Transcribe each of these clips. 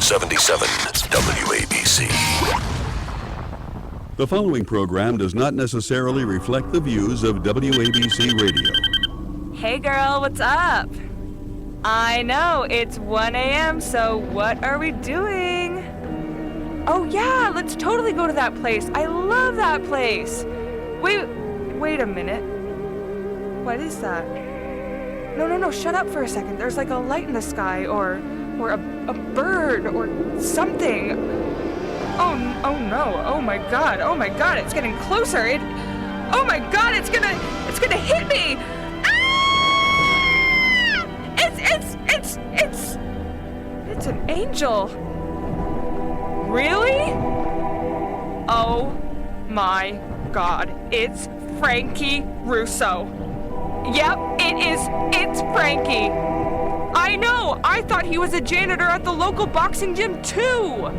77 WABC. The following program does not necessarily reflect the views of WABC Radio. Hey girl, what's up? I know, it's 1 a.m., so what are we doing? Oh yeah, let's totally go to that place. I love that place. Wait a minute. What is that? No, shut up for a second. There's like a light in the sky or a bird or something. Oh no, oh my god, it's getting closer. Oh my god, it's gonna hit me. Ah! It's an angel. Really? Oh my god, it's Frankie Russo. Yep, it's Frankie. I know, I thought he was a janitor at the local boxing gym too.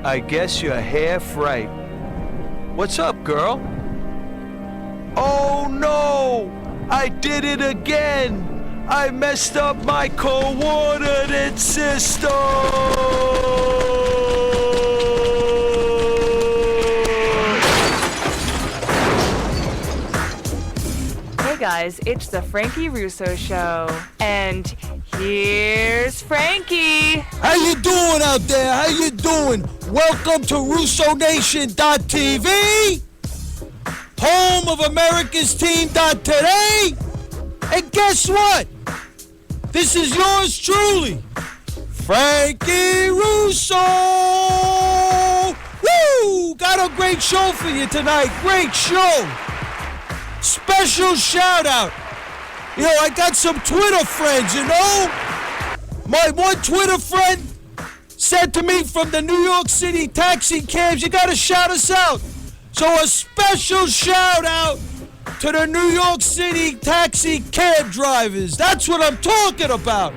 I guess you're half right. What's up, girl? Oh no! I did it again! I messed up my coordinate system! Hey guys, it's the Frankie Russo Show, and here's Frankie. How you doing out there? How you doing? Welcome to RussoNation.tv, home of America's Team.today. And guess what? This is yours truly, Frankie Russo. Woo! Got a great show for you tonight. Great show. Special shout out. You know, I got some Twitter friends, you know? My one Twitter friend said to me from the New York City taxi cabs, you gotta shout us out. So a special shout out to the New York City taxi cab drivers. That's what I'm talking about.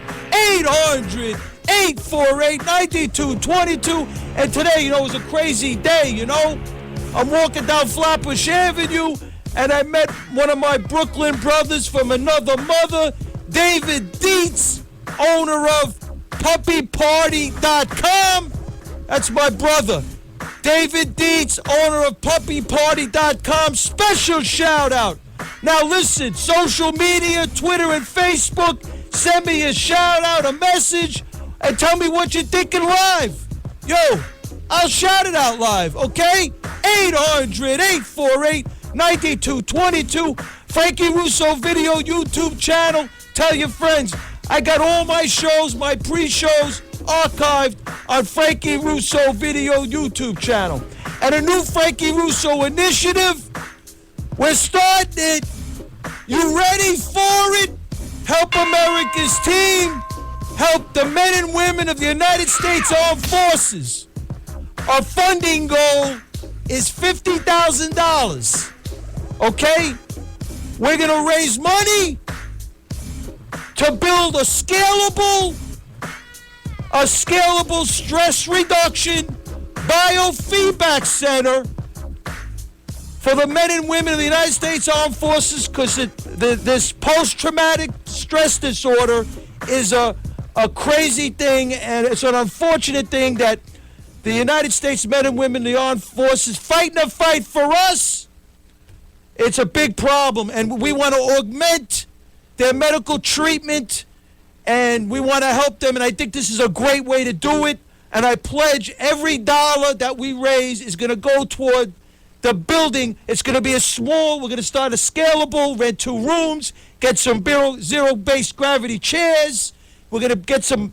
800-848-9222. And today, you know, was a crazy day, you know? I'm walking down Flatbush Avenue, and I met one of my Brooklyn brothers from another mother, David Dietz, owner of PuppyParty.com. That's my brother. David Dietz, owner of PuppyParty.com. Special shout out. Now listen, social media, Twitter and Facebook, send me a shout out, a message, and tell me what you're thinking live. Yo, I'll shout it out live, okay? 800-848-9222. Frankie Russo Video YouTube channel. Tell your friends. I got all my shows, my pre-shows, archived on Frankie Russo Video YouTube channel. And a new Frankie Russo initiative. We're starting it. You ready for it? Help America's team. Help the men and women of the United States Armed Forces. Our funding goal is $50,000. Okay? We're going to raise money to build a scalable stress reduction biofeedback center for the men and women of the United States Armed Forces, because this post-traumatic stress disorder is a crazy thing, and it's an unfortunate thing that the United States men and women of the armed forces fighting a fight for us. It's a big problem, and we want to augment their medical treatment, and we want to help them, and I think this is a great way to do it. And I pledge every dollar that we raise is going to go toward the building. It's going to be we're going to start a scalable, rent 2 rooms, get some zero-based gravity chairs. We're going to get some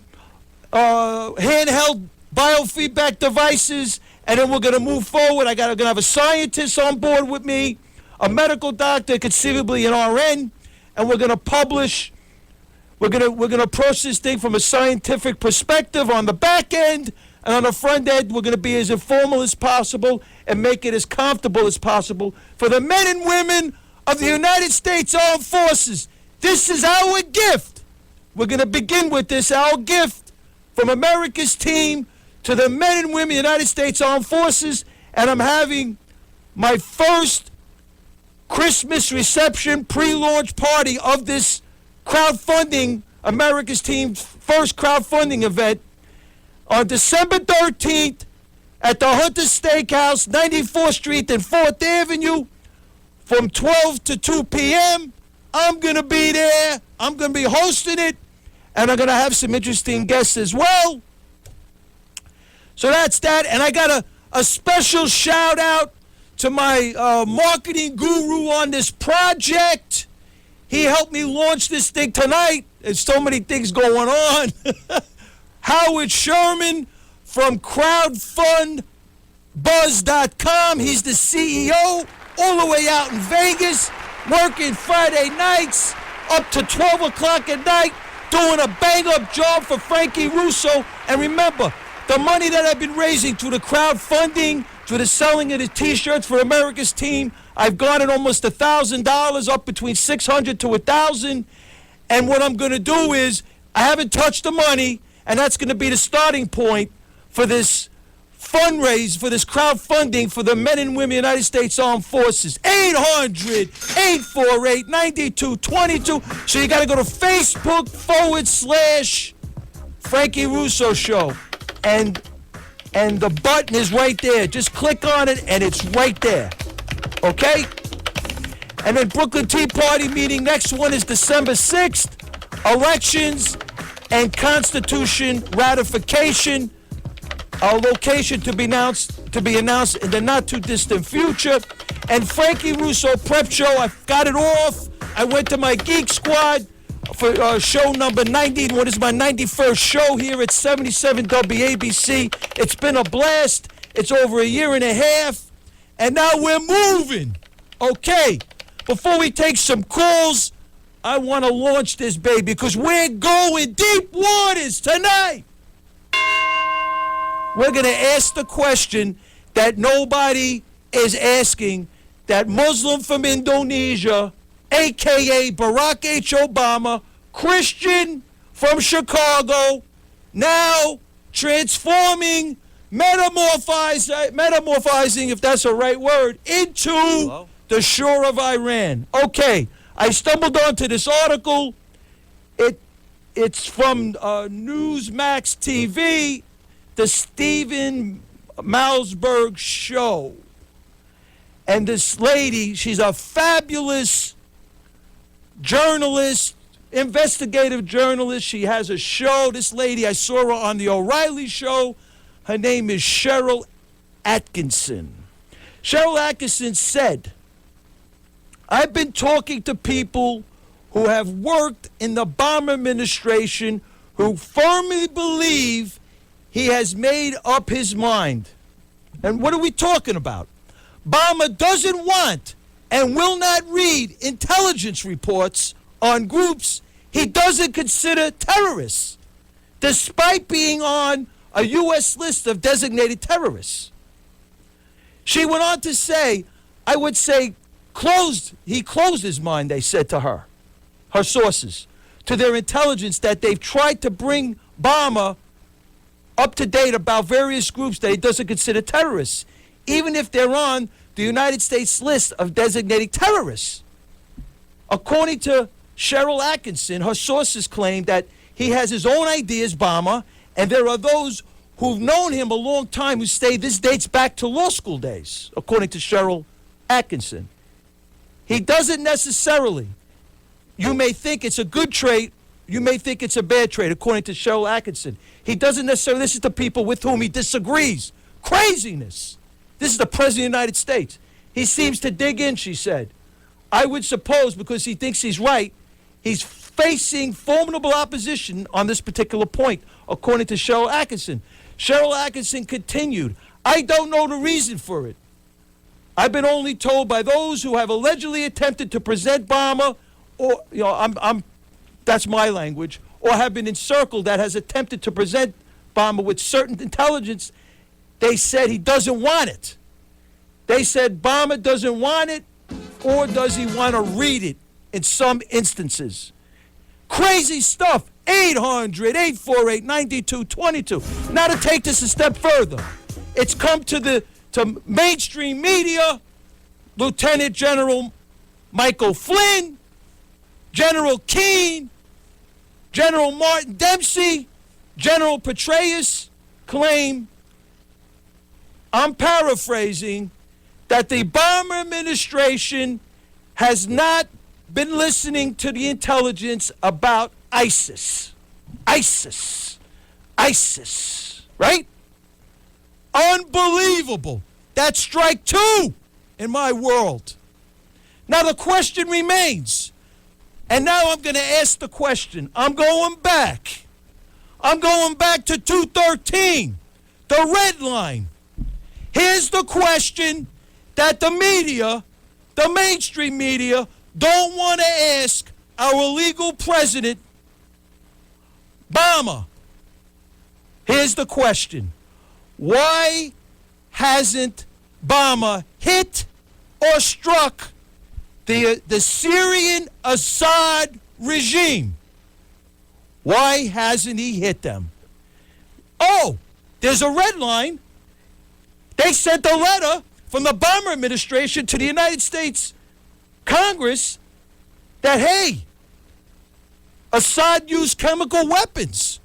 handheld biofeedback devices, and then we're going to move forward. I'm going to have a scientist on board with me, a medical doctor, conceivably an RN, and we're going to publish. We're going to approach this thing from a scientific perspective on the back end, and on the front end, we're going to be as informal as possible and make it as comfortable as possible for the men and women of the United States Armed Forces. This is our gift. We're going to begin with this, our gift from America's team to the men and women of the United States Armed Forces, and I'm having my first Christmas reception pre-launch party of this crowdfunding, America's Team's first crowdfunding event on December 13th at the Hunter Steakhouse, 94th Street and 4th Avenue, from 12 to 2 p.m. I'm going to be there. I'm going to be hosting it, and I'm going to have some interesting guests as well. So that's that. And I got a special shout out to my marketing guru on this project. He helped me launch this thing tonight. There's so many things going on. Howard Sherman from crowdfundbuzz.com. He's the CEO, all the way out in Vegas, working Friday nights up to 12 o'clock at night, doing a bang-up job for Frankie Russo. And remember, the money that I've been raising through the crowdfunding, through the selling of the T-shirts for America's team, I've gotten almost $1,000, up between $600 to $1,000. And what I'm going to do is, I haven't touched the money, and that's going to be the starting point for this fundraise, for this crowdfunding for the men and women of the United States Armed Forces. 800-848-9222. So you got to go to Facebook/Frankie Russo Show. And the button is right there. Just click on it, and it's right there. Okay? And then Brooklyn Tea Party meeting. Next one is December 6th. Elections and Constitution ratification. Our location to be announced in the not-too-distant future. And Frankie Russo Prep Show, I got it off. I went to my Geek Squad for show number 90. What is my 91st show here at 77 WABC. It's been a blast. It's over a year and a half. And now we're moving. Okay, before we take some calls, I want to launch this baby because we're going deep waters tonight. We're going to ask the question that nobody is asking, that Muslim from Indonesia, a.k.a. Barack H. Obama, Christian from Chicago, now transforming, metamorphizing, if that's a right word, into the shore of Iran. Okay, I stumbled onto this article. It's from Newsmax TV, the Stephen Malzberg Show. And this lady, she's a fabulous journalist, investigative journalist. She has a show. This lady, I saw her on the O'Reilly Show. Her name is Cheryl Atkinson. Cheryl Atkinson said, I've been talking to people who have worked in the Obama administration who firmly believe he has made up his mind. And what are we talking about? Obama doesn't want and will not read intelligence reports on groups he doesn't consider terrorists, despite being on a U.S. list of designated terrorists. She went on to say, I would say, he closed his mind, they said to her sources, to their intelligence that they've tried to bring Obama up to date about various groups that he doesn't consider terrorists, even if they're on the United States list of designated terrorists. According to Cheryl Atkinson, her sources claim that he has his own ideas, Obama, and there are those who've known him a long time who say this dates back to law school days, according to Cheryl Atkinson. He doesn't necessarily. You may think it's a good trait. You may think it's a bad trait, according to Cheryl Atkinson. He doesn't necessarily listen to people with whom he disagrees. Craziness. This is the President of the United States. He seems to dig in, she said. I would suppose because he thinks he's right, he's facing formidable opposition on this particular point, according to Cheryl Atkinson. Cheryl Atkinson continued, I don't know the reason for it. I've been only told by those who have allegedly attempted to present Obama, or, that's my language, or have been encircled that has attempted to present Obama with certain intelligence. They said he doesn't want it. They said Obama doesn't want it, or does he want to read it in some instances? Crazy stuff. 800-848-9222. Now to take this a step further, it's come to mainstream media. Lieutenant General Michael Flynn, General Keane, General Martin Dempsey, General Petraeus, claim, I'm paraphrasing, that the Obama administration has not been listening to the intelligence about ISIS. ISIS. ISIS. Right? Unbelievable. That's strike two in my world. Now the question remains, and now I'm going to ask the question. I'm going back to 213, the red line. Here's the question that the media, the mainstream media, don't want to ask our illegal president, Obama. Here's the question. Why hasn't Obama hit or struck the Syrian Assad regime? Why hasn't he hit them? Oh, there's a red line. They sent a letter from the Obama administration to the United States Congress that, hey, Assad used chemical weapons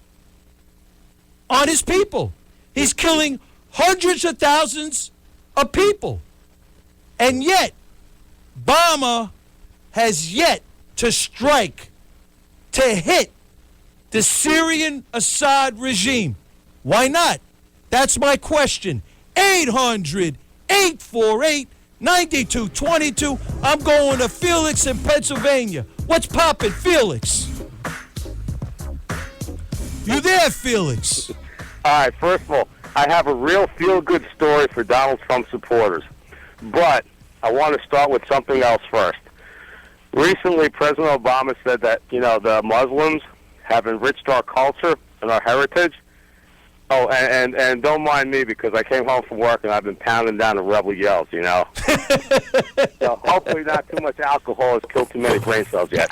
on his people. He's killing hundreds of thousands of people. And yet, Obama has yet to strike, to hit the Syrian Assad regime. Why not? That's my question. 800-848-9222. I'm going to Felix in Pennsylvania. What's poppin', Felix? You there, Felix? All right, first of all, I have a real feel-good story for Donald Trump supporters. But I want to start with something else first. Recently, President Obama said that, the Muslims have enriched our culture and our heritage. Oh, and don't mind me because I came home from work and I've been pounding down the rebel yells, So hopefully not too much alcohol has killed too many brain cells yet.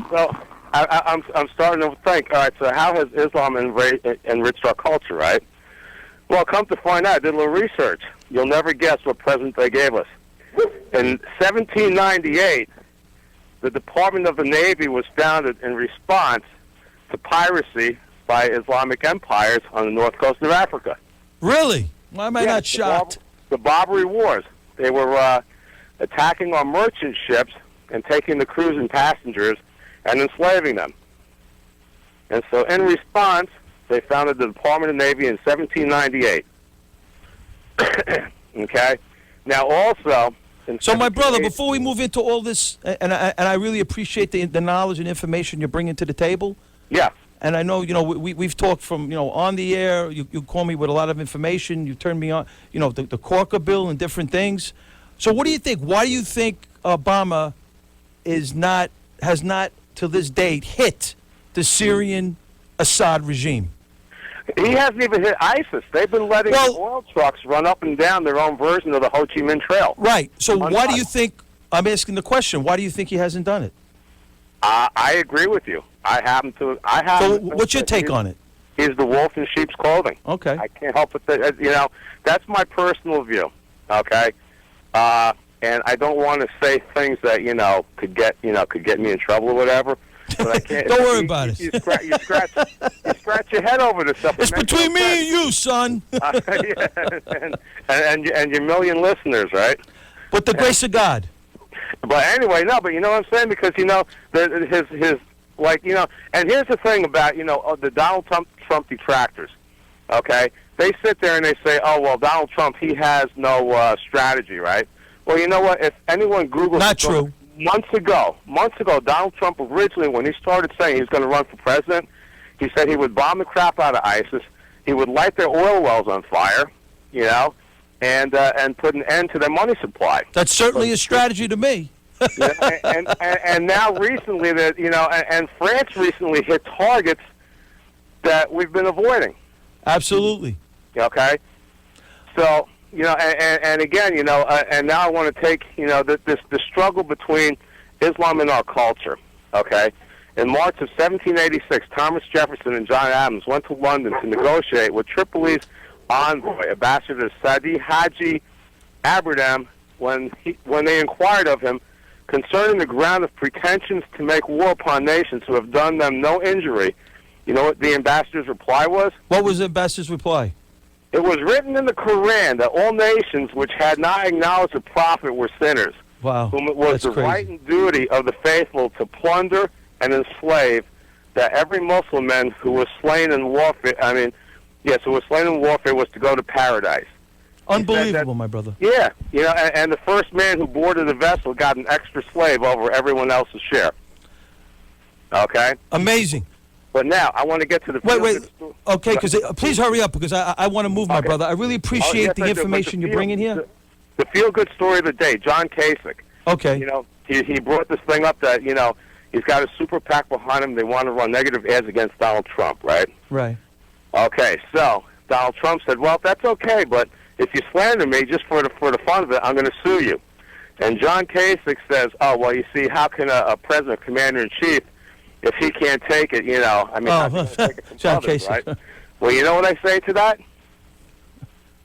So I'm starting to think, all right, so how has Islam enriched our culture, right? Well, come to find out, I did a little research. You'll never guess what present they gave us. In 1798, the Department of the Navy was founded in response to piracy by Islamic empires on the north coast of Africa. Really? Why am I not shocked? The Barbary Wars. They were attacking our merchant ships and taking the crews and passengers and enslaving them. And so in response, they founded the Department of Navy in 1798. Okay? Now also... So, my brother, before we move into all this, and I really appreciate the knowledge and information you're bringing to the table. Yeah. And I know, we've talked from, on the air. You call me with a lot of information. You turned me on, the Corker bill and different things. So what do you think? Why do you think Obama has not, to this date, hit the Syrian Assad regime? He hasn't even hit ISIS. They've been letting oil trucks run up and down their own version of the Ho Chi Minh Trail. Right. So why do you think, I'm asking the question, why do you think he hasn't done it? I agree with you. I happen to. So what's your take on it? He's the wolf in sheep's clothing. Okay. I can't help it. That's my personal view. Okay. And I don't want to say things that could get me in trouble or whatever. But I can't. Don't worry about it. You scratch your head over this stuff. It's between me and you, son. and your million listeners, right? With the grace of God. But anyway, no. But you know what I'm saying? Because and here's the thing about the Donald Trump detractors. Okay, they sit there and they say, oh well, Donald Trump, he has no strategy, right? Well, you know what? If anyone Googles not true. Months ago, Donald Trump originally, when he started saying he was going to run for president, he said he would bomb the crap out of ISIS, he would light their oil wells on fire, and put an end to their money supply. That's certainly a strategy to me. and now recently and France recently hit targets that we've been avoiding. Absolutely. Okay. So. And again, and now I want to take, the struggle between Islam and our culture, okay? In March of 1786, Thomas Jefferson and John Adams went to London to negotiate with Tripoli's envoy, Ambassador Sadi Haji Aberdam, when they inquired of him concerning the ground of pretensions to make war upon nations who have done them no injury, You know what the ambassador's reply was? What was the ambassador's reply? It was written in the Quran that all nations which had not acknowledged the prophet were sinners. Wow, Whom it was that's the crazy. right and duty of the faithful to plunder and enslave, that every Muslim who was slain in warfare, who was slain in warfare was to go to paradise. Unbelievable, my brother. Yeah, and the first man who boarded the vessel got an extra slave over everyone else's share. Okay? Amazing. But now, I want to get to the... Wait. Okay, please hurry up, because I want to move, my brother. I really appreciate yes, the I do, but information you're bringing here. The feel-good story of the day, John Kasich. Okay. He brought this thing up that, he's got a super PAC behind him. They want to run negative ads against Donald Trump, right? Right. Okay, so Donald Trump said, well, that's okay, but if you slander me just for the fun of it, I'm going to sue you. And John Kasich says, oh, well, you see, how can a president, commander-in-chief, if he can't take it, how can he take it from John others, Kasich. right? Well, you know what I say to that?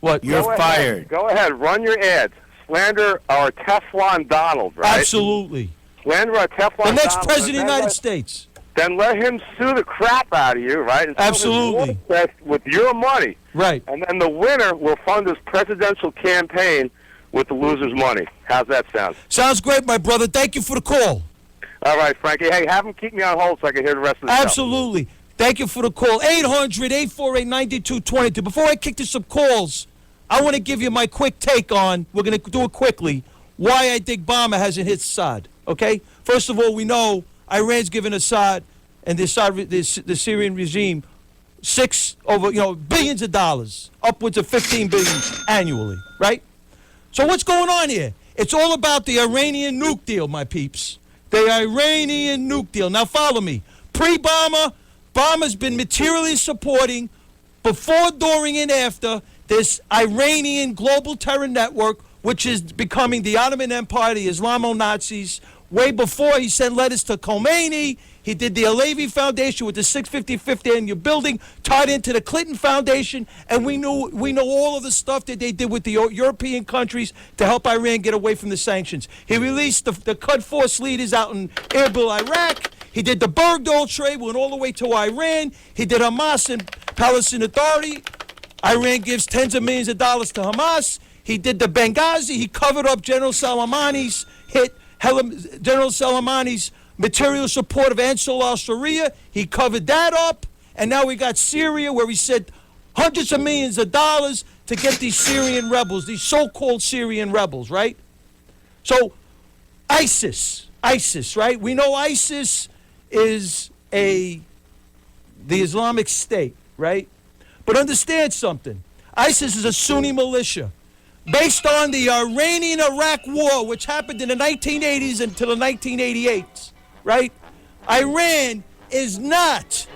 What? You're fired. Go ahead, run your ads. Slander our Teflon Donald, right? Absolutely. Slander our Teflon Donald. The next president of the United States. Then let him sue the crap out of you, right? And Absolutely. With your money. Right. And then the winner will fund his presidential campaign with the loser's money. How's that sound? Sounds great, my brother. Thank you for the call. All right, Frankie. Hey, have him keep me on hold so I can hear the rest of the show. Absolutely. Thank you for the call. 800-848-9222. Before I kick to some calls, I want to give you my quick take on, we're going to do it quickly, why I think Obama hasn't hit Assad. Okay? First of all, we know Iran's given Assad and the Syrian regime billions of dollars, upwards of $15 billion annually, right? So what's going on here? It's all about the Iranian nuke deal, my peeps. The Iranian nuke deal. Now follow me. Pre-Obama, Obama's been materially supporting, before, during, and after, this Iranian global terror network, which is becoming the Ottoman Empire, the Islamo-Nazis. Way before, he sent letters to Khomeini. He did the Alevi Foundation with the 655th annual building, tied into the Clinton Foundation, and we know all of the stuff that they did with the European countries to help Iran get away from the sanctions. He released the Quds Force leaders out in Erbil, Iraq. He did the Bergdahl trade, went all the way to Iran. He did Hamas and Palestine Authority. Iran gives tens of millions of dollars to Hamas. He did the Benghazi. He covered up General Soleimani's material support of Ansar al-Sharia. He covered that up. And now we got Syria, where he sent hundreds of millions of dollars to get these Syrian rebels, these so-called Syrian rebels, right? So ISIS, right? We know ISIS is the Islamic State, right? But understand something. ISIS is a Sunni militia based on the Iranian-Iraq war, which happened in the 1980s until the 1988s, right? Iran is not.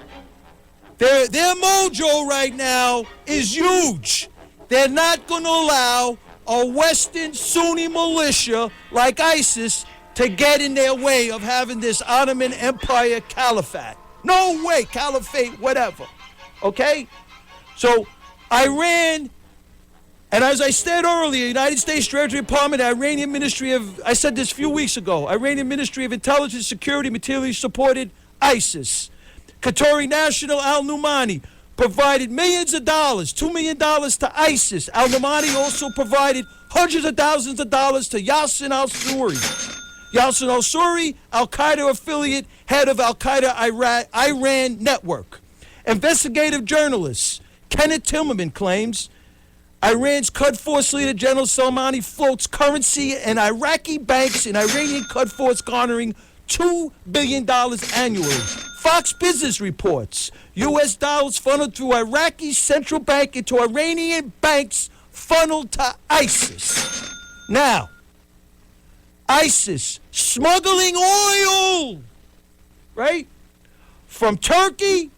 Their mojo right now is huge. They're not going to allow a Western Sunni militia like ISIS to get in their way of having this Ottoman Empire caliphate. No way, caliphate, whatever. Okay? So Iran, and as I said earlier, United States Treasury Department, Iranian Ministry of, I said this a few weeks ago, Iranian Ministry of Intelligence Security materially supported ISIS. Qatari National Al-Numani provided millions of dollars, $2 million to ISIS. Al-Numani also provided hundreds of thousands of dollars to Yassin al-Suri. Yassin al-Suri, Al-Qaeda affiliate, head of Al-Qaeda Iran network. Investigative journalist Kenneth Timmerman claims Iran's Quds Force leader General Soleimani floats currency in Iraqi banks in Iranian Quds Force garnering $2 billion annually. Fox Business reports U.S. dollars funneled through Iraqi central bank into Iranian banks funneled to ISIS. Now, ISIS smuggling oil, right? From Turkey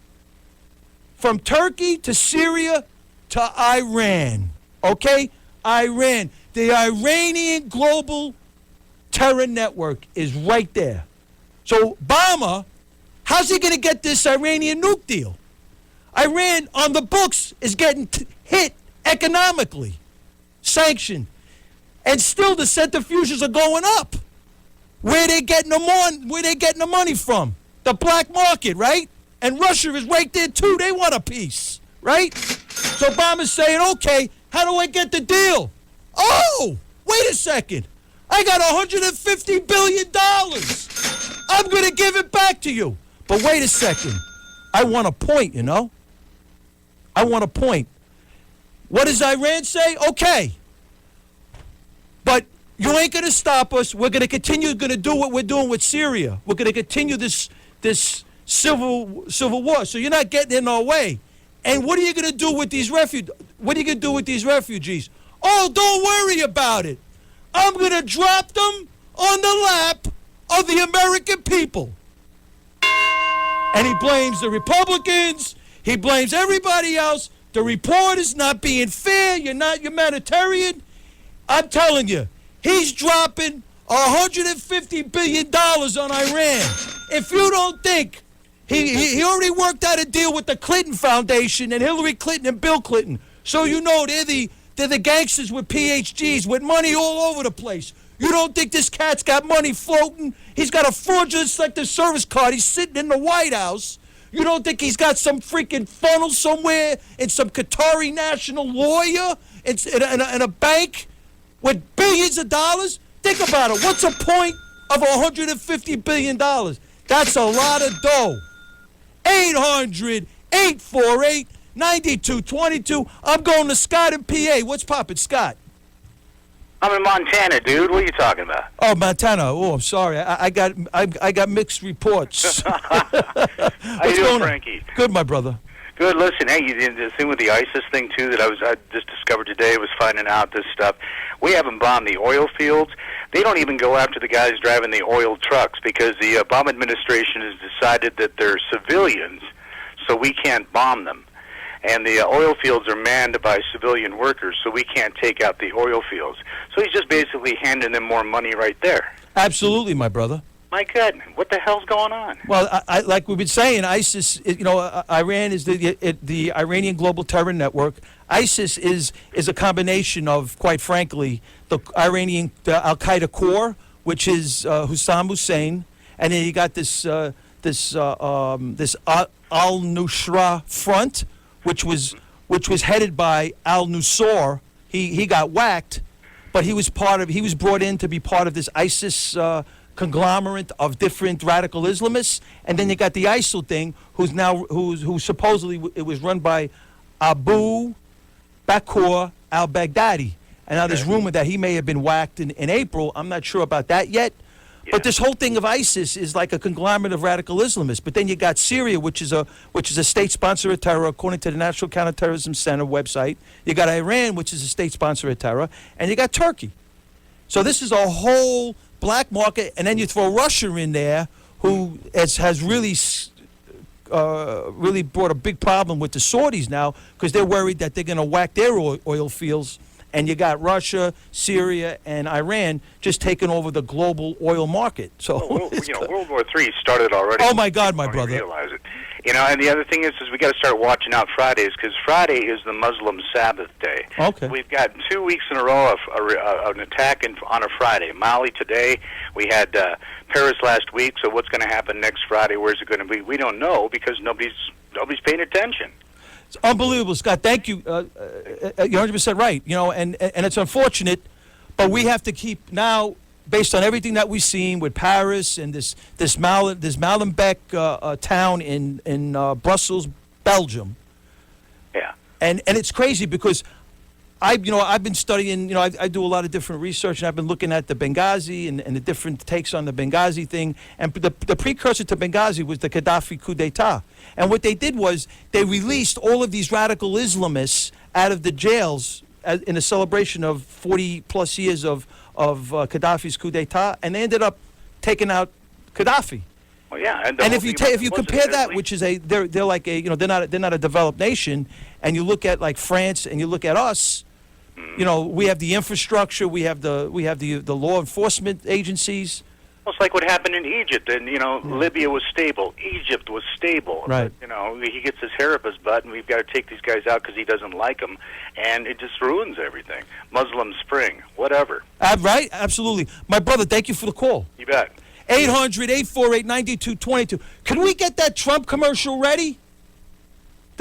to Syria to Iran, okay? Iran. The Iranian global terror network is right there. So Obama, how's he going to get this Iranian nuke deal? Iran, on the books, is getting hit economically, sanctioned. And still the centrifuges are going up. Where they getting the money from? The black market, right? And Russia is right there, too. They want a piece, right? So Obama's saying, okay, how do I get the deal? Oh, wait a second. I got $150 billion. I'm going to give it back to you. But wait a second. I want a point, you know? I want a point. What does Iran say? Okay. But you ain't going to stop us. We're going to continue to do what we're doing with Syria. We're going to continue this civil war. So you're not getting in our way. And what are you going to do with these refugees? What are you going to do with these refugees? Oh, don't worry about it. I'm going to drop them on the lap of the American people. And he blames the Republicans. He blames everybody else. The report is not being fair. You're not humanitarian. I'm telling you, he's dropping $150 billion on Iran. If you don't think, he already worked out a deal with the Clinton Foundation and Hillary Clinton and Bill Clinton. So you know they're the gangsters with PhDs with money all over the place. You don't think this cat's got money floating? He's got a fraudulent selective service card. He's sitting in the White House. You don't think he's got some freaking funnel somewhere in some Qatari national lawyer in a bank with billions of dollars? Think about it. What's the point of $150 billion? That's a lot of dough. 800-848-9222. I'm going to Scott in PA. What's poppin', Scott? I'm in Montana, dude. What are you talking about? Oh, Montana. Oh, I'm sorry. I got mixed reports. How you doing, Frankie? Good, my brother. Good. Listen, hey, the thing with the ISIS thing too that I just discovered today was finding out this stuff. We haven't bombed the oil fields. They don't even go after the guys driving the oil trucks because the Obama administration has decided that they're civilians, so we can't bomb them. And the oil fields are manned by civilian workers, so we can't take out the oil fields. So he's just basically handing them more money right there. Absolutely, my brother. My God, what the hell's going on? Well, I like we've been saying, ISIS, Iran is the Iranian Global Terror Network. ISIS is a combination of, quite frankly, the Al-Qaeda core, which is Saddam Hussein, and then you got this Al-Nusra Front, which was headed by al-Nusra. He got whacked, but he was brought in to be part of this ISIS conglomerate of different radical Islamists. And then you got the ISIL thing, who supposedly it was run by Abu Bakr al-Baghdadi. And now there's rumor that he may have been whacked in April. I'm not sure about that yet. Yeah. But this whole thing of ISIS is like a conglomerate of radical Islamists. But then you got Syria, which is a state sponsor of terror, according to the National Counterterrorism Center website. You got Iran, which is a state sponsor of terror, and you got Turkey. So this is a whole black market, and then you throw Russia in there, who has really brought a big problem with the Saudis now because they're worried that they're going to whack their oil fields. And you got Russia, Syria, and Iran just taking over the global oil market. So World War III started already. Oh my God, my brother! Realize it. And the other thing is we got to start watching out Fridays because Friday is the Muslim Sabbath day. Okay. We've got 2 weeks in a row of an attack on a Friday. Mali today. We had Paris last week. So what's going to happen next Friday? Where's it going to be? We don't know because nobody's paying attention. It's unbelievable, Scott. Thank you. You're 100% right. And it's unfortunate, but we have to keep now, based on everything that we've seen with Paris and this Molenbeek town in Brussels, Belgium. Yeah. And it's crazy because I've been studying. I do a lot of different research, and I've been looking at the Benghazi and the different takes on the Benghazi thing. And the precursor to Benghazi was the Gaddafi coup d'état. And what they did was they released all of these radical Islamists out of the jails in a celebration of 40-plus years of Gaddafi's coup d'état, and they ended up taking out Gaddafi. Well, yeah, and if you compare that, which is they're like they're not a developed nation, and you look at like France and you look at us, we have the infrastructure, we have the law enforcement agencies. Well, it's like what happened in Egypt, and Libya was stable, Egypt was stable. Right. But, he gets his hair up his butt, and we've got to take these guys out because he doesn't like them, and it just ruins everything. Muslim Spring, whatever. Right, absolutely, my brother. Thank you for the call. You bet. 800-848-9222. Can we get that Trump commercial ready?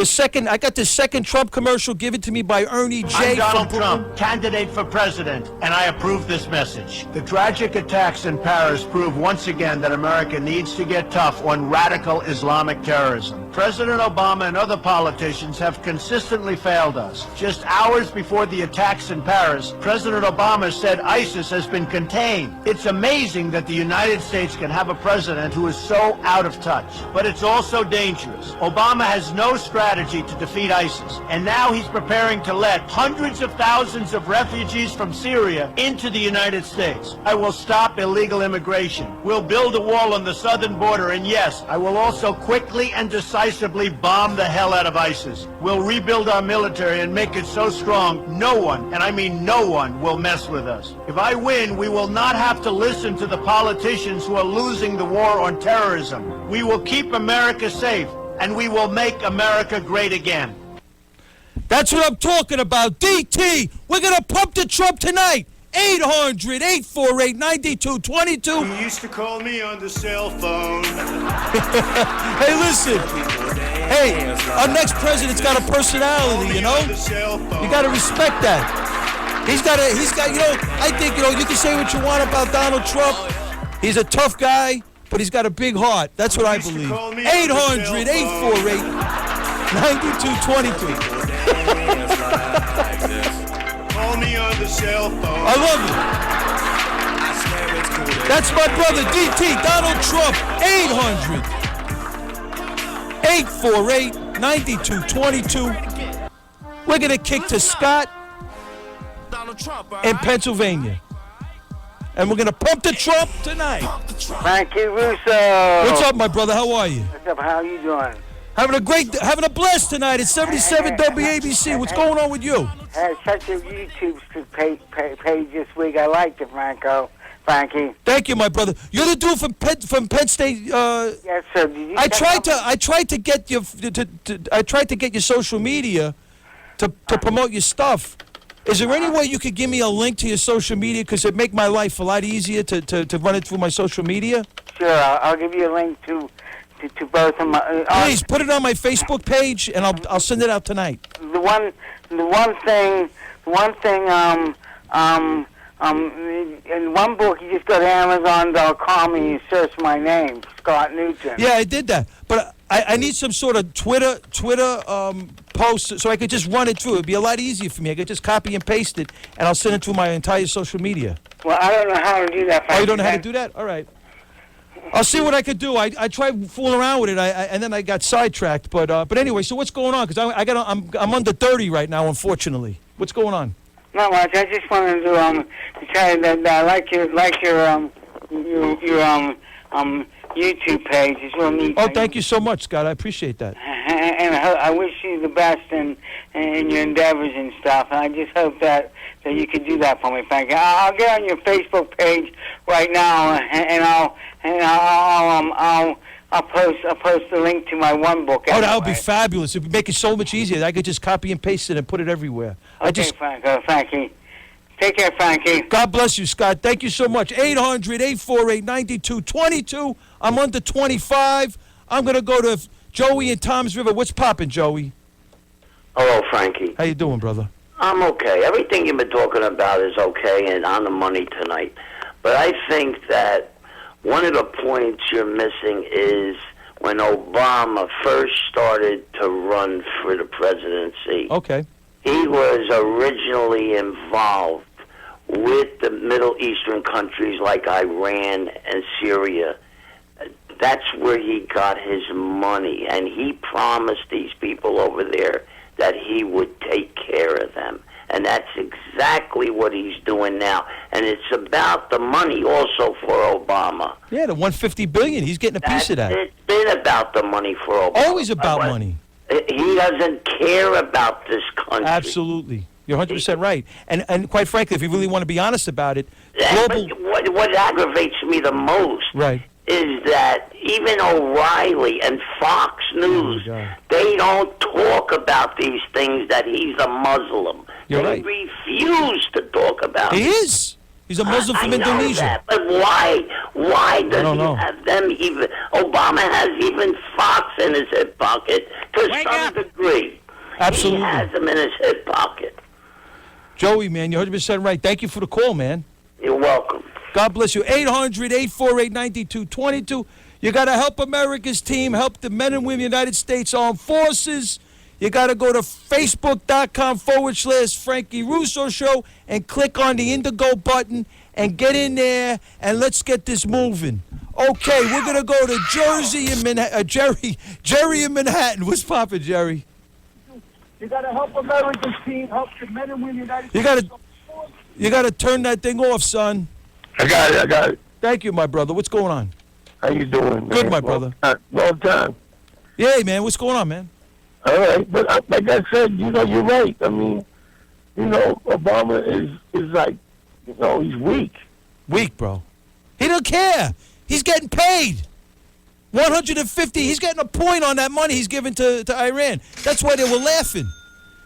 I got the second Trump commercial given to me by Ernie J. I'm Donald Trump, candidate for president, and I approve this message. The tragic attacks in Paris prove once again that America needs to get tough on radical Islamic terrorism. President Obama and other politicians have consistently failed us. Just hours before the attacks in Paris, President Obama said ISIS has been contained. It's amazing that the United States can have a president who is so out of touch. But it's also dangerous. Obama has no strategy to defeat ISIS, and now he's preparing to let hundreds of thousands of refugees from Syria into the United States. I will stop illegal immigration. We'll build a wall on the southern border, and yes, I will also quickly and decisively bomb the hell out of ISIS. We'll rebuild our military and make it so strong no one, and I mean no one, will mess with us. If I win, we will not have to listen to the politicians who are losing the war on terrorism. We will keep America safe, and we will make America great again. That's what I'm talking about. DT, we're going to pump the Trump tonight. 800-848-9222. You used to call me on the cell phone. Hey, listen. Hey, our next president's got a personality, you know? You got to respect that. He's got, you know, I think, you know, you can say what you want about Donald Trump. He's a tough guy. But he's got a big heart. That's what I believe. 800-848-9222. Call me on the cell phone. I love it. That's my brother, DT, Donald Trump. 800-848-9222. We're going to kick to Scott in Pennsylvania. And we're going to pump the Trump tonight. Frankie Russo. What's up, my brother? How are you? What's up? How are you doing? Having a blast tonight. It's 77 WABC. What's going on with you? I had such a YouTube page this week. I liked it, Frankie. Thank you, my brother. You're the dude from Penn State. Yes, sir. I tried to get your social media to promote your stuff. Is there any way you could give me a link to your social media? Because it'd make my life a lot easier to run it through my social media. Sure, I'll give you a link to both of my. Please put it on my Facebook page, and I'll send it out tonight. The one thing. In one book, you just go to Amazon.com and you search my name, Scott Newton. Yeah, I did that, but I need some sort of Twitter post so I could just run it through. It'd be a lot easier for me. I could just copy and paste it, and I'll send it to my entire social media. Well, I don't know how to do that. Oh, you don't know how to do that? All right. I'll see what I could do. I tried fooling around with it, and then I got sidetracked. But anyway, so what's going on? Because I'm under 30 right now, unfortunately. What's going on? Not much. I just wanted to tell you that I like your YouTube page. It's real neat. Oh, thank you so much, Scott. I appreciate that. And I wish you the best in your endeavors and stuff. And I just hope that you could do that for me, Frankie. I'll get on your Facebook page right now, and I'll post the link to my one book. Oh, anyway. that would be fabulous. It would make it so much easier. I could just copy and paste it and put it everywhere. Okay, Frankie. Take care, Frankie. God bless you, Scott. Thank you so much. 800-848-9222. I'm under 25. I'm going to go to Joey in Toms River. What's poppin', Joey? Hello, Frankie. How you doing, brother? I'm okay. Everything you've been talking about is okay and on the money tonight. But I think that one of the points you're missing is when Obama first started to run for the presidency. Okay. He was originally involved with the Middle Eastern countries like Iran and Syria. That's where he got his money, and he promised these people over there that he would take care of them. And that's exactly what he's doing now. And it's about the money also for Obama. Yeah, the $150 billion. He's getting a piece of that. It's been about the money for Obama. Always about money. He doesn't care about this country. Absolutely. You're 100% right. And quite frankly, if you really want to be honest about it, global... But what aggravates me the most is that even O'Reilly and Fox News, they don't talk about these things, that he's a Muslim. You're they right. refuse to talk about it. He is. He's a Muslim from I Indonesia. know that, but why does he have them even? Obama has even Fox in his hip pocket to some degree. Absolutely. He has them in his hip pocket. Joey, man, you're 100% right. Thank you for the call, man. You're welcome. God bless you. 800-848-9222. You got to help America's team, help the men and women of the United States Armed Forces. You got to go to Facebook.com/Frankie Russo Show and click on the Indigo button and get in there and let's get this moving. Okay, we're going to go to Jersey and Jerry in Manhattan. What's poppin', Jerry? You got to help America's team, help the men and women of the United States. You got to turn that thing off, son. I got it. Thank you, my brother. What's going on? How you doing, man? Good, my brother. Long time. Yeah, man. What's going on, man? All right, but like I said, you're right. I mean, Obama is like, he's weak. Weak, bro. He don't care. He's getting paid. 150. He's getting a point on that money he's giving to Iran. That's why they were laughing.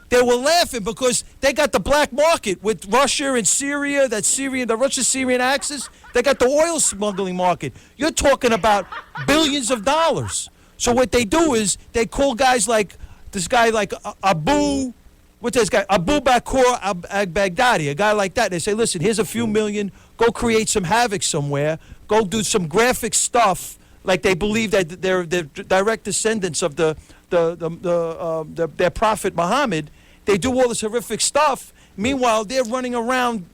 They were laughing because they got the black market with Russia and Syria, the Russia-Syrian axis. They got the oil smuggling market. You're talking about billions of dollars. So what they do is they call guys like this guy like Abu Bakr al-Baghdadi, a guy like that. They say, listen, here's a few million. Go create some havoc somewhere. Go do some graphic stuff. Like they believe that they're direct descendants of their prophet Muhammad. They do all this horrific stuff. Meanwhile, they're running around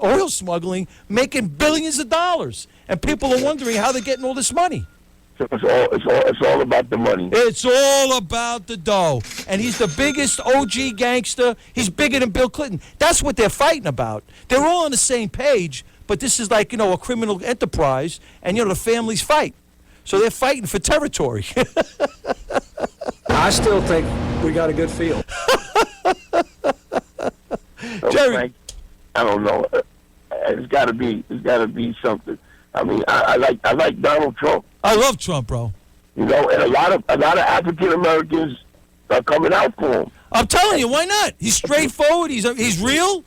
oil smuggling, making billions of dollars, and people are wondering how they're getting all this money. So it's all about the money. It's all about the dough, and he's the biggest OG gangster. He's bigger than Bill Clinton. That's what they're fighting about. They're all on the same page, but this is like a criminal enterprise, and the families fight. So they're fighting for territory. I still think we got a good field. Jerry, I don't know. It's got to be something. I mean, I like Donald Trump. I love Trump, bro. And a lot of African Americans are coming out for him. I'm telling you, why not? He's straightforward. He's real.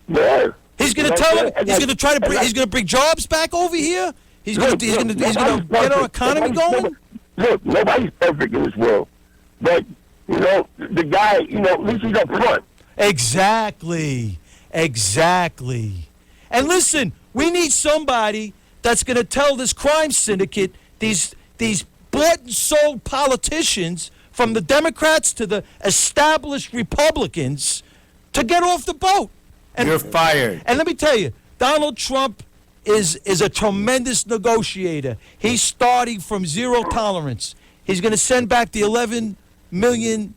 Yeah. He's going to tell him. He's going to try to bring. He's going to bring jobs back over here. He's going to get our economy going. Look, nobody's perfect in this world, but the guy, at least he's up front. Exactly. And listen, we need somebody that's going to tell this crime syndicate, these bought and sold politicians, from the Democrats to the established Republicans, to get off the boat. And you're fired. And let me tell you, Donald Trump is a tremendous negotiator. He's starting from zero tolerance. He's going to send back the 11 million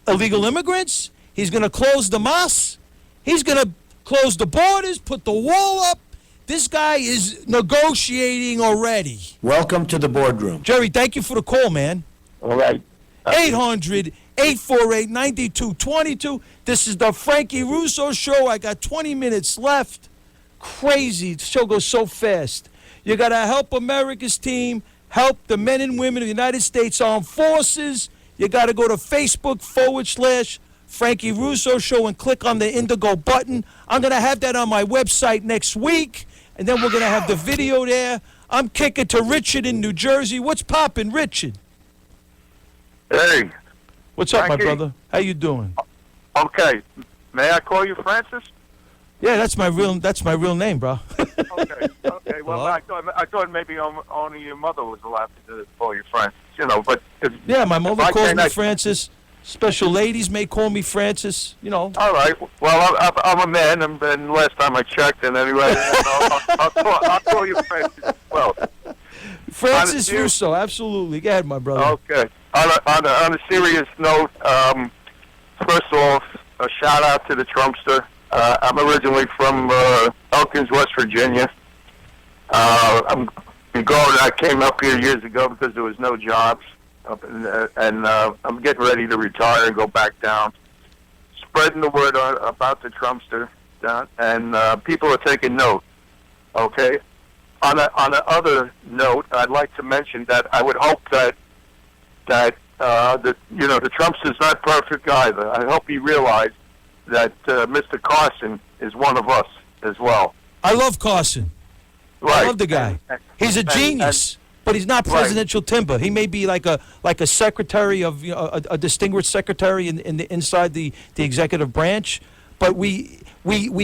illegal immigrants. He's going to close the mosques. He's going to close the borders, put the wall up. This guy is negotiating already. Welcome to the boardroom. Jerry, thank you for the call, man. All right. 800-848-9222. This is the Frankie Russo Show. I got 20 minutes left. Crazy. The show goes so fast. You got to help America's team, help the men and women of the United States Armed Forces. You got to go to Facebook.com/Frankie Russo Show and click on the Indigo button. I'm going to have that on my website next week, and then we're going to have the video there. I'm kicking to Richard in New Jersey. What's poppin', Richard? Hey. What's up, Frankie? my brother? How you doing? Okay. May I call you Francis? Yeah, that's my real name, bro. Okay. Well, I thought maybe only your mother was allowed to call you Francis. But yeah, my mother calls me Francis. Special ladies may call me Francis. All right. Well, I'm a man, and last time I checked, and anyway, I'll call you Francis as well. Francis Russo, absolutely. Go ahead, my brother. Okay. On a serious note, first off, a shout out to the Trumpster. I'm originally from Elkins, West Virginia. I came up here years ago because there was no jobs, and I'm getting ready to retire and go back down. Spreading the word about the Trumpster down, and people are taking note. Okay. On a other note, I'd like to mention that I would hope that the Trumpster's not perfect either. I hope he realized that Mr. Carson is one of us as well. I love Carson. Right. I love the guy. He's a genius, but he's not presidential timber. He may be like a secretary of a distinguished secretary in the inside the executive branch, but we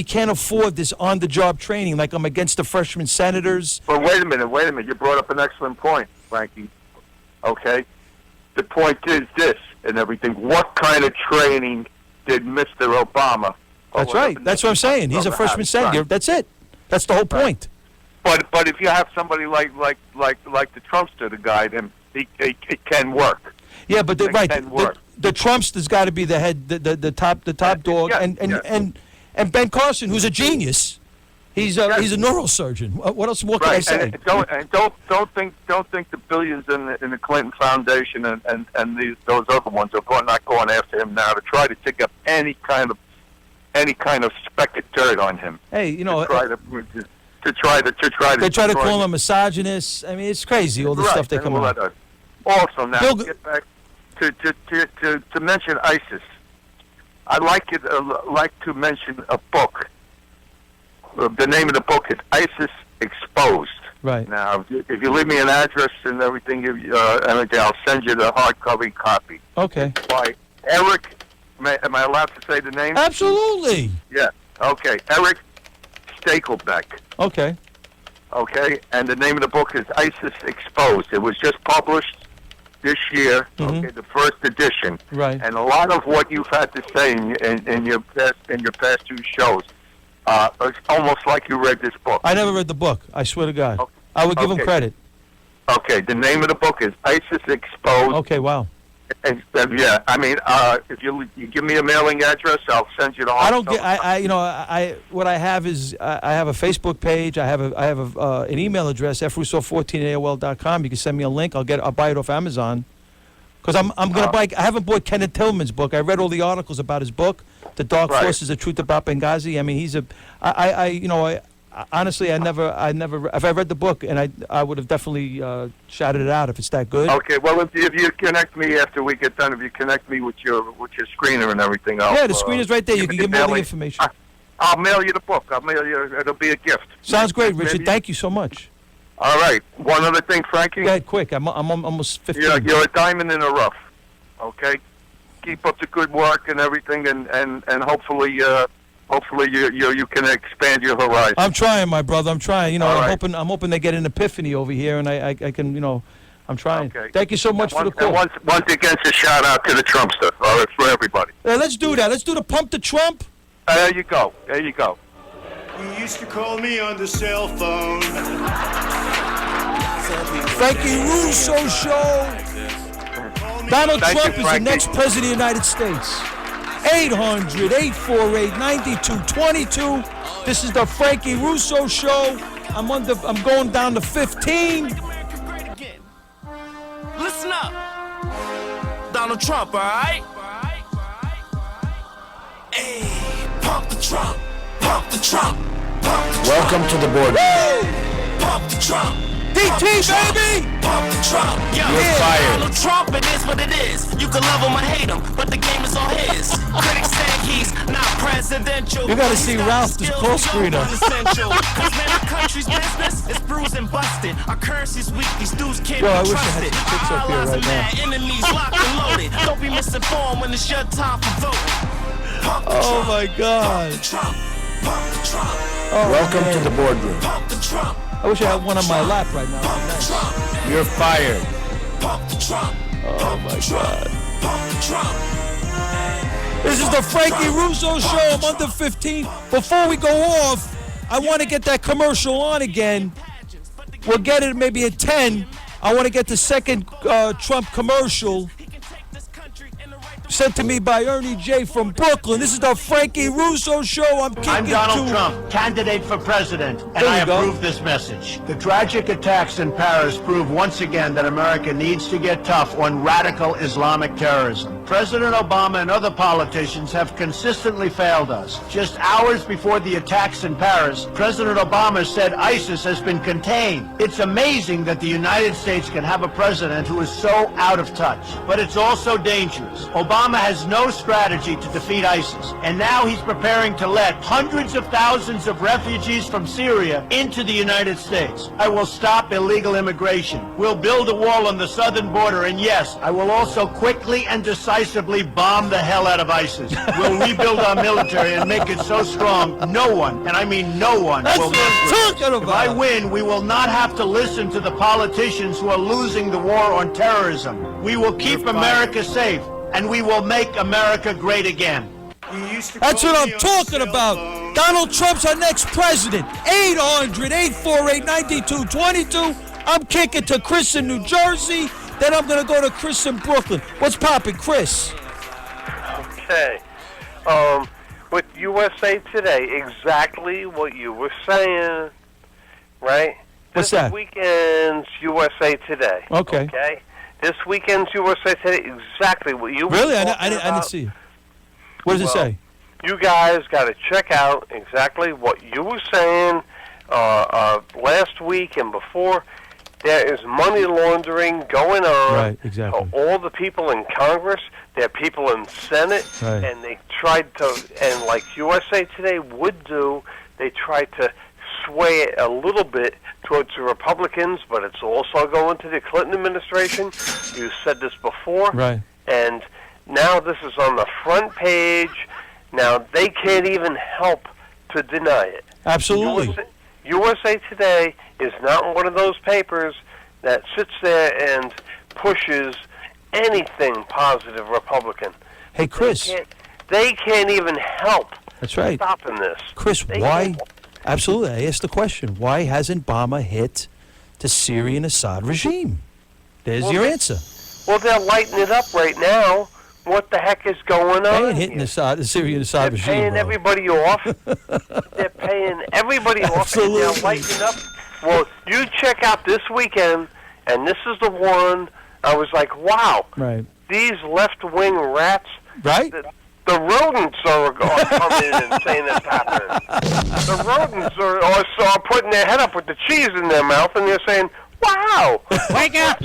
can't afford this on-the-job training. Like I'm against the freshman senators. But wait a minute. You brought up an excellent point, Frankie. Okay? The point is this and everything. What kind of training did Mr. Obama? That's right. That's what I'm saying. He's a freshman senator. That's it. That's the whole point. But if you have somebody like the Trumpster to guide him, it can work. Yeah, but the Trumpster's got to be the head, the top dog, and Ben Carson, who's a genius. He's a neurosurgeon. What else? What can I say? And don't think the billions in the Clinton Foundation and those other ones are not going after him now to try to take up any kind of speck of dirt on him. Hey, to try to they try to call him misogynist. I mean, it's crazy all the stuff they come up with. Also, now get back to mention ISIS. I'd like to mention a book. The name of the book is ISIS Exposed. Right. Now, if you leave me an address and everything, I'll send you the hardcover copy. Okay. By Eric. Am I allowed to say the name? Absolutely. Yeah. Okay. Eric Stakelbeck. Okay. Okay. And the name of the book is ISIS Exposed. It was just published this year. Mm-hmm. Okay. The first edition. Right. And a lot of what you've had to say in your past two shows, it's almost like you read this book. I never read the book. I swear to God. Okay. I would give him credit. Okay. The name of the book is ISIS Exposed. Okay. Wow. And, yeah, I mean, if you give me a mailing address, I'll send you the whole. I don't get. What I have is I have a Facebook page. I have an email address, frusso14@aol.com. You can send me a link. I'll buy it off Amazon. Because I'm gonna buy. I haven't bought Kenneth Tillman's book. I read all the articles about his book, The Dark Forces: The Truth About Benghazi. I mean, he's a. Honestly, I never. If I read the book, and I would have definitely shouted it out if it's that good. Okay, well, if you connect me after we get done, if you connect me with your screener and everything, the screener's right there. You can give me all the information. I'll mail you the book. I'll mail you. It'll be a gift. Sounds great, Richard. Thank you so much. All right. One other thing, Frankie. Go ahead, quick. I'm almost 15. You're a diamond in the rough. Okay. Keep up the good work and everything, and hopefully. Hopefully you can expand your horizon. I'm trying, my brother. I'm trying. I'm hoping they get an epiphany over here, and I can. I'm trying. Okay. Thank you so much for the call. And once again, a shout out to the Trumpster. All right, for everybody. Let's do that. Let's do the pump the Trump. There you go. You used to call me on the cell phone. Frankie Russo Show. Donald Trump is the next president of the United States. 800-848-9222. This is the Frankie Russo Show. I'm going down to 15. Listen up. Donald Trump, all right? Hey, pump the Trump. Pump the Trump. Pump the Trump. Welcome to the board. Pump the Trump. DT, baby! Pump the Trump. You're fired. Donald Trump, it is what it is. You can love him or hate him, but the game is all his. Critics say he's not presidential. You gotta see Ralph, this call screener. Cause man, the country's business is bruised and busted. Our currency's weak, these dudes can't be trusted. Our allies are mad, enemies locked and loaded. Don't be misinformed when it's your time for voting. Pump the Oh Trump. my God. Pump the Trump. Pump the Trump. Welcome to the boardroom. Pump the Trump. I wish I had one on my lap right now. Pump the Trump. You're fired. Pump the Trump. Oh my God. Pump the Trump. This is the Frankie Russo Show. I'm under 15. Before we go off, I want to get that commercial on again. We'll get it maybe at 10. I want to get the second Trump commercial sent to me by Ernie J. from Brooklyn. This is the Frankie Russo Show. I'm Donald Trump, candidate for president, and I approve this message. The tragic attacks in Paris prove once again that America needs to get tough on radical Islamic terrorism. President Obama and other politicians have consistently failed us. Just hours before the attacks in Paris, President Obama said ISIS has been contained. It's amazing that the United States can have a president who is so out of touch. But it's also dangerous. Obama has no strategy to defeat ISIS, and now he's preparing to let hundreds of thousands of refugees from Syria into the United States. I will stop illegal immigration. We'll build a wall on the southern border, and yes, I will also quickly and decisively bomb the hell out of ISIS. We'll rebuild our military and make it so strong, no one, and I mean no one, will mess with it. If I win, we will not have to listen to the politicians who are losing the war on terrorism. We will keep America safe, and we will make America great again. That's what I'm talking about. Donald Trump's our next president. 800-848-9222. I'm kicking to Chris in New Jersey. Then I'm going to go to Chris in Brooklyn. What's poppin', Chris? Okay. With USA Today, exactly what you were saying, right? What's that? This weekend's USA Today. Okay. Okay? This weekend's USA Today, exactly what you were Really? talking I didn't about. see it. What does it say? You guys got to check out exactly what you were saying last week and before. There is money laundering going on. Right, exactly. All the people in Congress, there are people in Senate, Right. and they tried to, and like USA Today would do, they tried to sway it a little bit towards the Republicans, but it's also going to the Clinton administration. You said this before. Right. And now this is on the front page. Now, they can't even help to deny it. Absolutely. USA Today is not one of those papers that sits there and pushes anything positive Republican. Hey, Chris. They can't even help That's right. stopping this. Chris, why? Absolutely. I asked the question. Why hasn't Obama hit the Syrian Assad regime? There's your answer. Well, they're lighting it up right now. What the heck is going They on? ain't hitting the Syrian Assad regime. Paying bro. everybody off. They're paying everybody off, and Absolutely. they're lighting up. Well, you check out this weekend, and this is the one I was like, wow, Right. these left-wing rats, Right? the rodents are coming in and saying it's happening. The rodents are putting their head up with the cheese in their mouth, and they're saying, wow, what's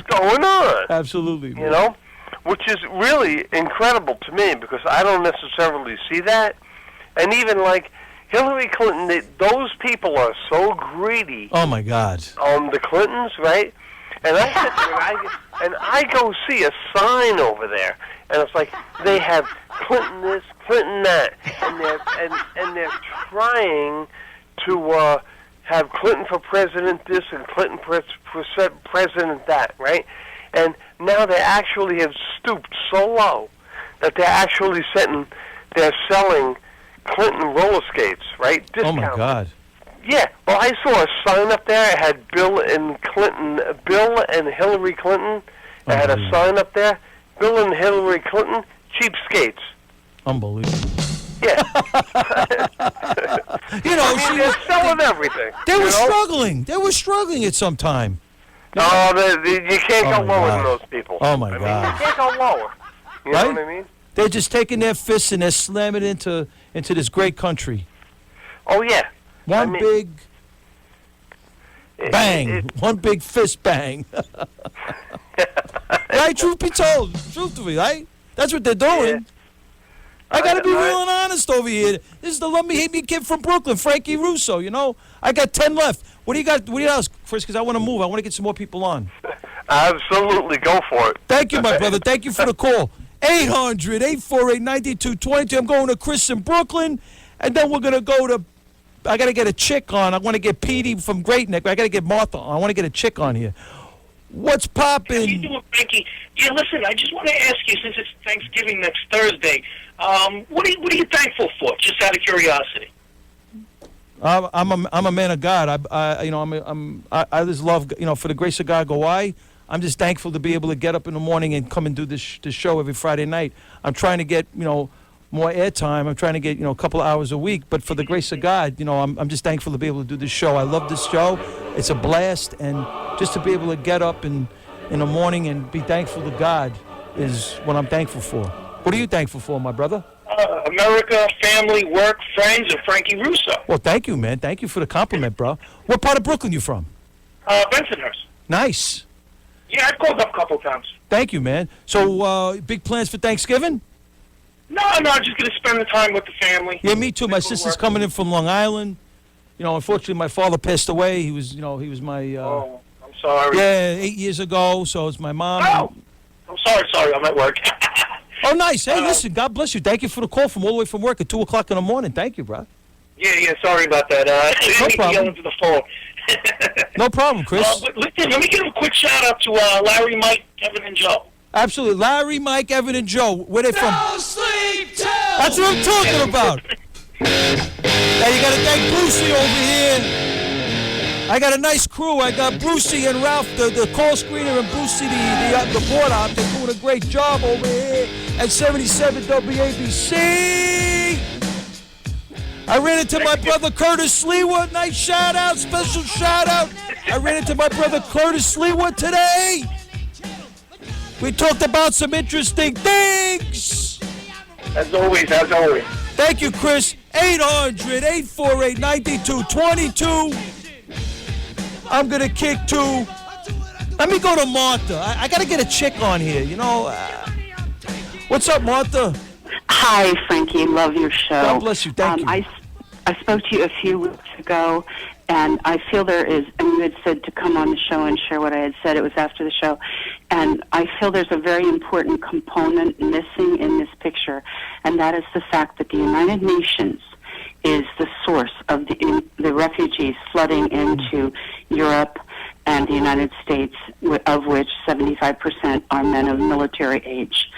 going on? Absolutely. You know? Which is really incredible to me because I don't necessarily see that. And even like Hillary Clinton, those people are so greedy. Oh, my God. The Clintons, right? And I sit there and I go see a sign over there, and it's like they have Clinton this, Clinton that, and they're trying to have Clinton for president this and Clinton for president that, right? And now they actually have stooped so low that they're actually they're selling Clinton roller skates, right? Oh, Discount. my God. Yeah. Well, I saw a sign up there. It had Bill and Hillary Clinton. It had a sign up there. Bill and Hillary Clinton, cheapskates. Unbelievable. Yeah. You know, I mean, they're selling everything. They were you know? struggling. They were struggling at some time. No, you can't go Oh, my lower God. than those people. Oh, my I mean, God. you can't go lower. You Right? know what I mean? They're just taking their fists and they're slamming into this great country. Oh, yeah. One big bang. One big fist bang. Right? Truth be told. Truthfully, right? That's what they're doing. I got to be real and honest over here. This is the Love Me, Hate Me kid from Brooklyn, Frankie Russo, you know? I got 10 left. What do you got? What do you ask, Chris? Because I want to move. I want to get some more people on. Absolutely. Go for it. Thank you, my brother. Thank you for the call. 800-848-9222. I'm going to Chris in Brooklyn, and then we're going to go to, I got to get a chick on. I want to get Petey from Great Neck. I got to get Martha on. I want to get a chick on here. What's poppin'? How you doing, Frankie? Yeah, listen, I just want to ask you, since it's Thanksgiving next Thursday, what are you thankful for? Just out of curiosity. I'm a man of God. I just love, for the grace of God go I. I'm just thankful to be able to get up in the morning and come and do this show every Friday night. I'm trying to get, more airtime. I'm trying to get, a couple of hours a week. But for the grace of God, I'm just thankful to be able to do this show. I love this show. It's a blast. And just to be able to get up in the morning and be thankful to God is what I'm thankful for. What are you thankful for, my brother? America, family, work, friends, and Frankie Russo. Well, thank you, man. Thank you for the compliment, bro. What part of Brooklyn you from? Bensonhurst. Nice. Yeah, I've called up a couple times. Thank you, man. So, big plans for Thanksgiving? No, just going to spend the time with the family. Yeah, me too. My sister's coming in from Long Island. You know, unfortunately, my father passed away. He was my... oh, I'm sorry. Yeah, 8 years ago, so it's my mom. Oh, I'm sorry. I'm at work. Oh, nice. Hey, listen, God bless you. Thank you for the call from all the way from work at 2 o'clock in the morning. Thank you, bro. Yeah, sorry about that. No problem. Yell into the phone. No problem, Chris. Listen, let me give a quick shout-out to Larry, Mike, Kevin, and Joe. Absolutely. Larry, Mike, Evan, and Joe. Where they from? No sleep till. That's what I'm talking about. Now, you got to thank Brucey over here. I got a nice crew. I got Brucey and Ralph, the call screener, and Brucey, the board op. They're doing a great job over here at 77 WABC. I ran into my brother Curtis Leewood. Nice shout-out, special shout-out. I ran into my brother Curtis Leewood today. We talked about some interesting things. As always. Thank you, Chris. 800-848-9222. I'm going to kick to... Let me go to Martha. I got to get a chick on here, you know. What's up, Martha? Hi, Frankie. Love your show. God bless you. Thank you. I spoke to you a few weeks ago, and I feel there is, and you had said to come on the show and share what I had said. It was after the show. And I feel there's a very important component missing in this picture, and that is the fact that the United Nations is the source of the refugees flooding into Europe and the United States, of which 75% are men of military age.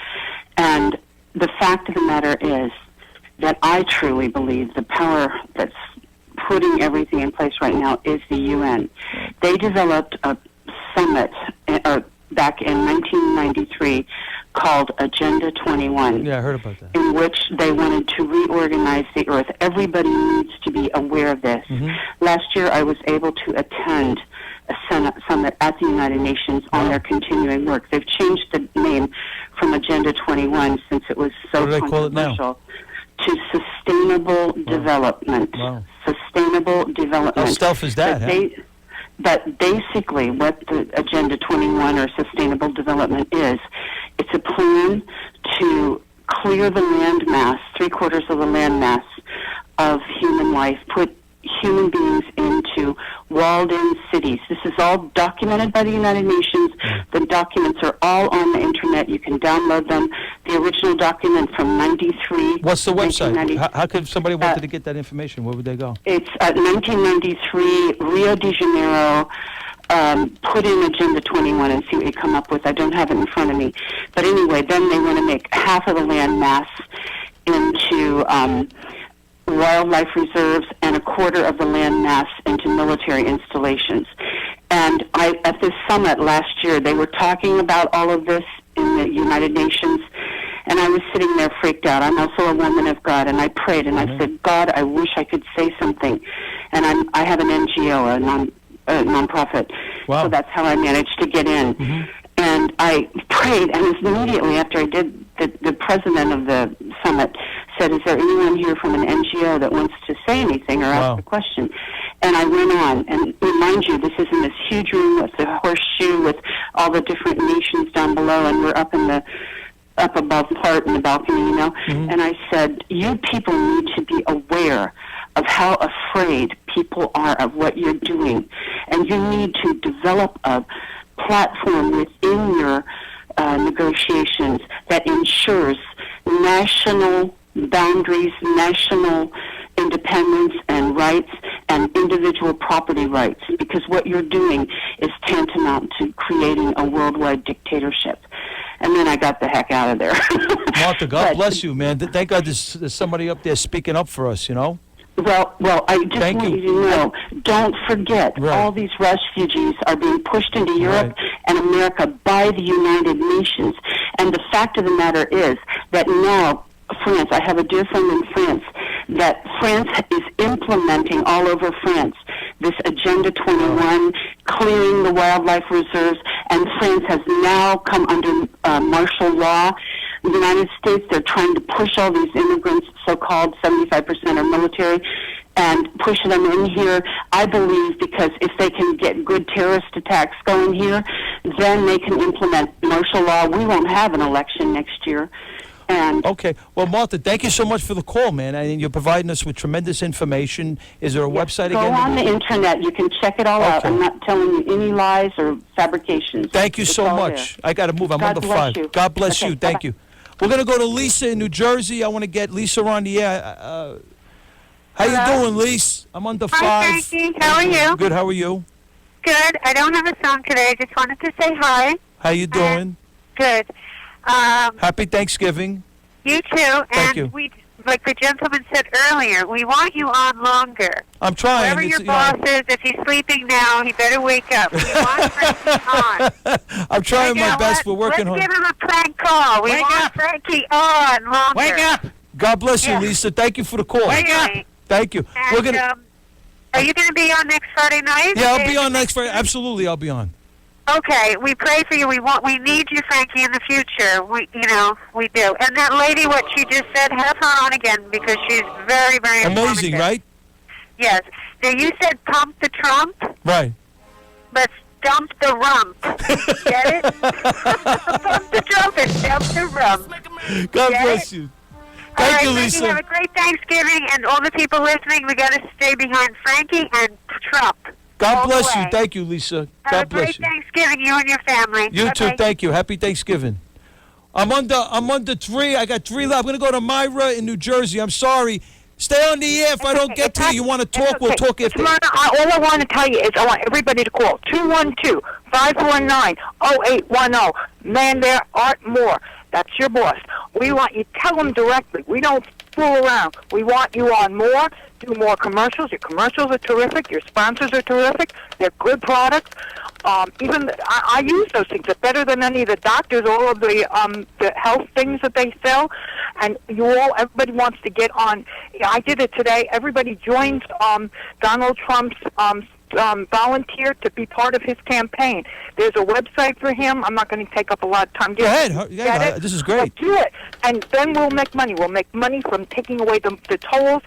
And the fact of the matter is that I truly believe the power that's putting everything in place right now is the UN. They developed a summit back in 1993 called Agenda 21. Yeah, I heard about that. In which they wanted to reorganize the earth. Everybody needs to be aware of this. Mm-hmm. Last year I was able to attend a summit at the United Nations on their continuing work. They've changed the name from Agenda 21 since it was so what do they call it now? To Sustainable Development. Wow. Sustainable Development. How stealth is that, But basically what the Agenda 21 or Sustainable Development is, it's a plan to clear the land mass, 3/4 of the land mass of human life, put human beings into walled-in cities. This is all documented by the United Nations. The documents are all on the internet. You can download them. The original document from 93. What's the website? How could if somebody wanted to get that information? Where would they go? It's 1993, Rio de Janeiro. Put in Agenda 21 and see what you come up with. I don't have it in front of me. But anyway, then they want to make half of the land mass into wildlife reserves and 1/4 of the land mass into military installations. And at this summit last year, they were talking about all of this in the United Nations, and I was sitting there freaked out. I'm also a woman of God, and I prayed, and I said, God, I wish I could say something. And I have an NGO, a nonprofit, so that's how I managed to get in. And I prayed, and immediately after I did, the president of the summit said, is there anyone here from an NGO that wants to say anything or ask a question? And I went on, and remind you, this is in this huge room with the horseshoe with all the different nations down below, and we're up above part in the balcony, you know? And I said, you people need to be aware of how afraid people are of what you're doing. And you need to develop a platform within your negotiations that ensures national boundaries, national independence and rights, and individual property rights, because what you're doing is tantamount to creating a worldwide dictatorship. And then I got the heck out of there. Martha, God bless you, man. Thank God there's somebody up there speaking up for us, you know? Well, I just want you to know, don't forget, all these refugees are being pushed into Europe and America by the United Nations. And the fact of the matter is that now France, I have a dear friend in France, that France is implementing all over France this Agenda 21, clearing the wildlife reserves, and France has now come under martial law. United States, they're trying to push all these immigrants, so-called 75% are military, and push them in here, I believe, because if they can get good terrorist attacks going here, then they can implement martial law. We won't have an election next year. And okay. Well, Martha, thank you so much for the call, man. And you're providing us with tremendous information. Is there a website go again? on the internet. You can check it all out. I'm not telling you any lies or fabrications. Thank you It's so all much. there. I got to move. I'm God on the bless 5. you. God bless Okay, you. Thank bye-bye. you. We're going to go to Lisa in New Jersey. I want to get Lisa on the air. How you doing, Lisa? I'm on the 5. Hi, Frankie. How are you? Good. How are you? Good. I don't have a song today. I just wanted to say hi. How you doing? Good. Happy Thanksgiving. You too. Thank and you. we, like the gentleman said earlier, we want you on longer. I'm trying. Whoever It's, your you know, boss is, if he's sleeping now, he better wake up. We want Frankie on. I'm trying my best. We're working hard. Let's give him a prank call. We want Frankie on longer. Wake up. God bless you, Lisa. Thank you for the call. Wake up. Thank you. And, We're gonna. are you going to be on next Friday night? Yeah, I'll be on next Friday. Absolutely, I'll be on. Okay, we pray for you. We need you, Frankie, in the future. We do. And that lady, what she just said, have her on again because she's very, very Amazing, informative. right? Yes. Now you said pump the Trump. Right. Let's dump the rump. Get it? Pump the Trump and dump the rump. God Get bless it? you. All Thank right, you, Frankie, Lisa. have a great Thanksgiving, and all the people listening, we got to stay behind Frankie and Trump. God all bless the you. way. Thank you, Lisa. Have God a bless great you. Thanksgiving, you and your family. You too. Bye-bye. Thank you. Happy Thanksgiving. I'm under 3. I got 3 left. I'm going to go to Myra in New Jersey. I'm sorry. Stay on the air. If I don't get to you, you want to talk, we'll talk after. All I want to tell you is I want everybody to call 212-549-0810. Man, there Art Moore. That's your boss. We want you tell them directly. We don't fool around. We want you on more. Do more commercials. Your commercials are terrific. Your sponsors are terrific. They're good products. Even I use those things. They're better than any of the doctors. All of the health things that they sell, and everybody wants to get on. I did it today. Everybody joins Donald Trump's volunteer to be part of his campaign. There's a website for him. I'm not going to take up a lot of time. Go ahead. Yeah, this is great. But do it, and then we'll make money. We'll make money from taking away the tolls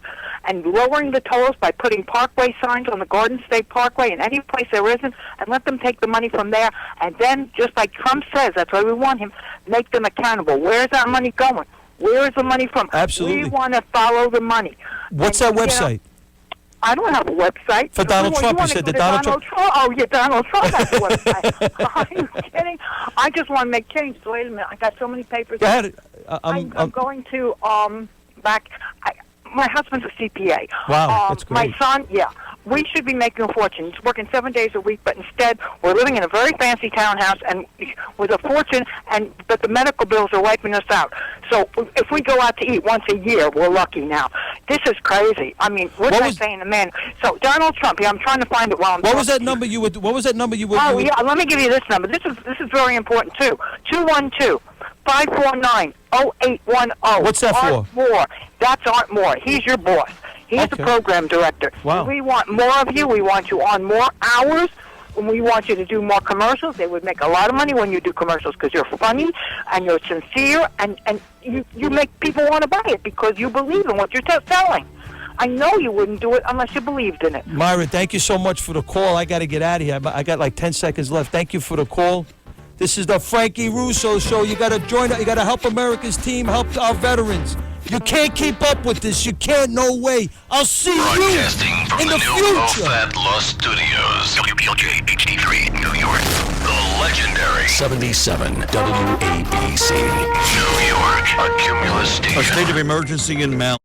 and lowering the tolls by putting parkway signs on the Garden State Parkway and any place there isn't, and let them take the money from there. And then, just like Trump says, that's why we want him, make them accountable. Where is that money going? Where is the money from? Absolutely. We want to follow the money. What's And, that website? I don't have a website. For Donald Trump, you said that Donald Trump. Oh, yeah, Donald Trump has a website. Are you kidding? I just want to make changes. Wait a minute. I got so many papers. Go ahead. I'm going to my husband's a CPA. Wow, that's great. My son, we should be making a fortune. He's working 7 days a week, but instead we're living in a very fancy townhouse and with a fortune, but the medical bills are wiping us out. So if we go out to eat once a year, we're lucky now. This is crazy. I mean, what am I saying to men? So Donald Trump, I'm trying to find it while I'm What was that number you would? What was that number you would? Oh, yeah, let me give you this number. This is very important, too. 212-549-0810. What's that Art for? Moore. That's Art Moore. He's your boss. He's the program director. Wow. We want more of you. We want you on more hours. And we want you to do more commercials. They would make a lot of money when you do commercials because you're funny and you're sincere and you make people want to buy it because you believe in what you're selling. I know you wouldn't do it unless you believed in it. Myra, thank you so much for the call. I got to get out of here. I got like 10 seconds left. Thank you for the call. This is the Frankie Russo Show. You got to join. You got to help America's team, help our veterans. You can't keep up with this. You can't. No way. I'll see you in the future. Fat Los Studios, WBLJ HD3, New York. The legendary 77 WABC, New York, a Cumulus station. A state of emergency in Mal.